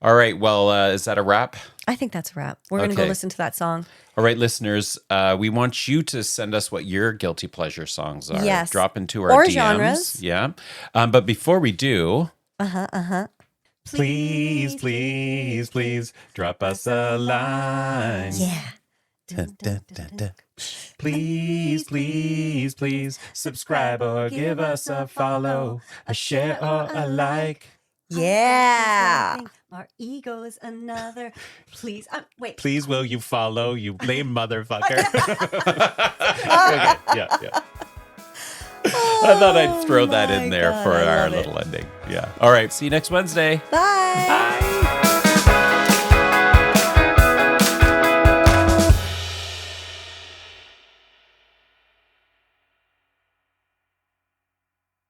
A: All right. Well, is that a wrap?
B: I think that's a wrap. We're going to go listen to that song.
A: All right, listeners, we want you to send us what your guilty pleasure songs are.
B: Yes.
A: Drop into our
B: or
A: DMs.
B: Genres.
A: Yeah. But before we do...
B: Please,
A: drop us a line.
B: Yeah.
A: Please, subscribe or give us a follow, a share or a like.
B: Yeah. Our ego is another. Please, wait.
A: Please, will you follow, you lame motherfucker? Okay, yeah. I thought I'd throw that in there for our little ending. Yeah. All right. See you next Wednesday.
B: Bye.
A: Bye.